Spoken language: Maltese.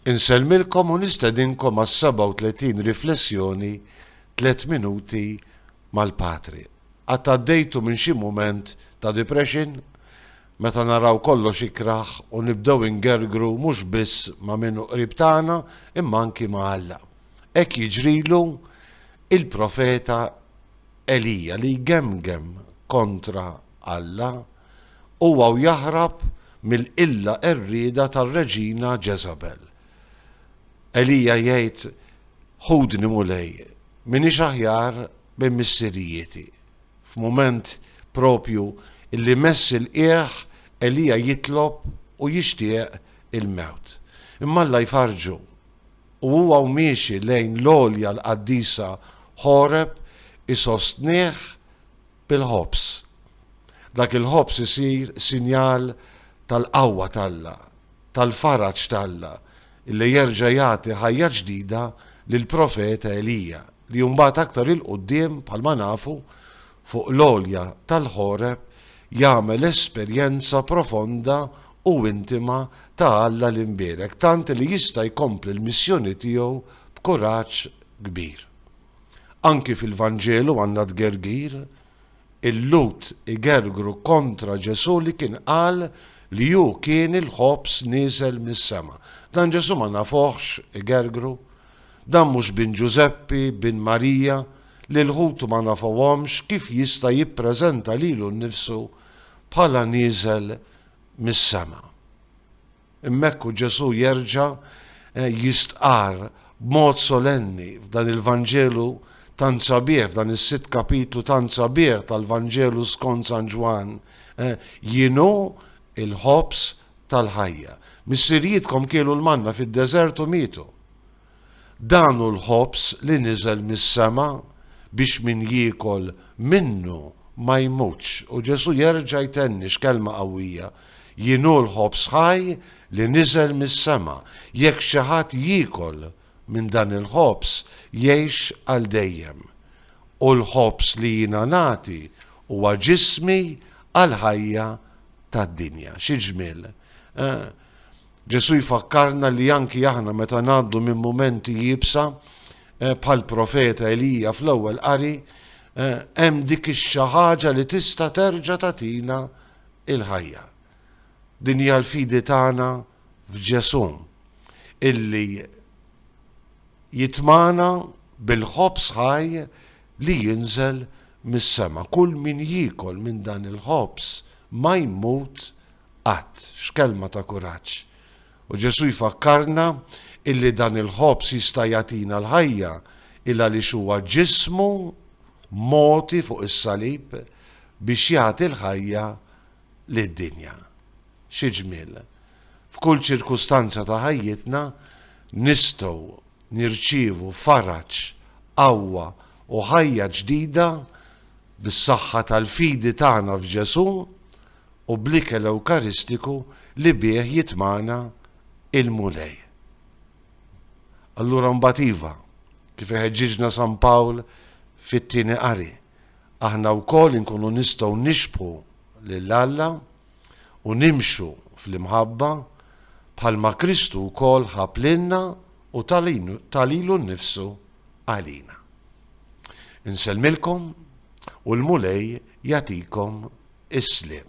Inselmilkom u nistedinkom għas 37 riflessjoni 3 minuti mal-Patri. Għaddejtu minn xi mument ta' depression, meta naraw kollox ikraħ u nibdew ingergru mhux biss ma' minnu qrib tagħna imma anki ma' Alla. Hekk jiġrilu il-profeta Elija li gemgem kontra Alla u għaw jaħrab mill-illa errida tar-reġina Jezabel. Elija jgħid ħudni mulej minix aħjar minn missirijieti. F'mument propju illi mess il-qieħ Elija jitlob u jixtieq il-mewt. Imma Alla jfarġu u huwa miexi lejn l-olja l-qaddisa Horeb isostnieh bil-ħobs. Dak il-ħobs isir sinjal tal-qawwa t'Alla, tal-faraġġ t'Alla, illi jerġa' jagħti ħajja ġdida lill-profeta Elija li mbagħad aktar il-qudiem bħalma nafu fuq l-olja tal-Horeb jagħmel esperjenza profonda u intima ta' Alla l-imbierek, tant li jista' jkompli l-missjoni tiegħu b'kuraġġ kbir. Anki fil-Vanġelu għandna tgergir, il-Lut igergru kontra Ġesu li kien qal li hu kien il-ħobs nieżel mis-sema. Dan Ġesu ma nafuhx igergru, dan mhux bin Giuseppi, bin Marija, li l-ħutu ma nafuhomx kif jista' jippreżenta lilu nnifsu bħala nieżel mis-sema. Immekku Ġesu jerġa' jistqar b'mod solenni f'dan il-Vanġelu tant sabiħ, f'dan is-6 kapitlu tant sabiħ tal-Vanġelu skont San Ġwan, jienu il-ħobs tal-ħajja. Missirijietkom kielu l-manna fid-deżert u mietu. Dan hu l-ħobs li niżel mis-sema biex min jiekol minnu ma jmutx. U Ġesu jerġa' jtenni x'kelma qawwija. Jienu l-ħobs ħaj li niżel mis-sema. Jekk xi ħadd jiekol minn dan il-ħobs jgħix għal dejjem. U l-ħobs li jiena nagħti huwa ġismi għal ħajja tad-dinja. Xi ġmiel. Ġesu jfakkarna li anki aħna meta ngħaddu minn mumenti jibsa bħal profeta Elija fl-ewwel qari, hemm dik ix-xi ħaġa li tista' terġa' tagħtina il-ħajja. Din hija l-fidi tagħna f'Ġesu illi jitmana bil-ħobs ħaj li jinżel mis-sema. Kull min jiekol minn dan il-ħobs ma jmut qatt. X'kelma ta' kuraġġ. U Ġesu jfakkarna illi dan il-ħobs jista' jagħtina l-ħajja illa li huwa ġismu moti fuq is-salib biex jagħti l-ħajja lid-dinja. Xi ġmiel. F'kull ċirkustanza ta' ħajjitna nistgħu nirċievu faraġġ, qawwa u ħajja ġdida bis-saħħa tal-fidi tagħna f'Ġesu u bl-ikel Ewkaristiku li bih jitmana il-mulej. Allura mbagħad iva, kif iħeġġiġna San Pawl fit-tieni qari, aħna wkoll inkunu nistgħu nixbħu lil Alla u nimxu fl-imħabba bħalma Kristu wkoll ħab lilna u talilu nnifsu għalina. Inselmilkom u l-mulej jagħtikom is-sliem.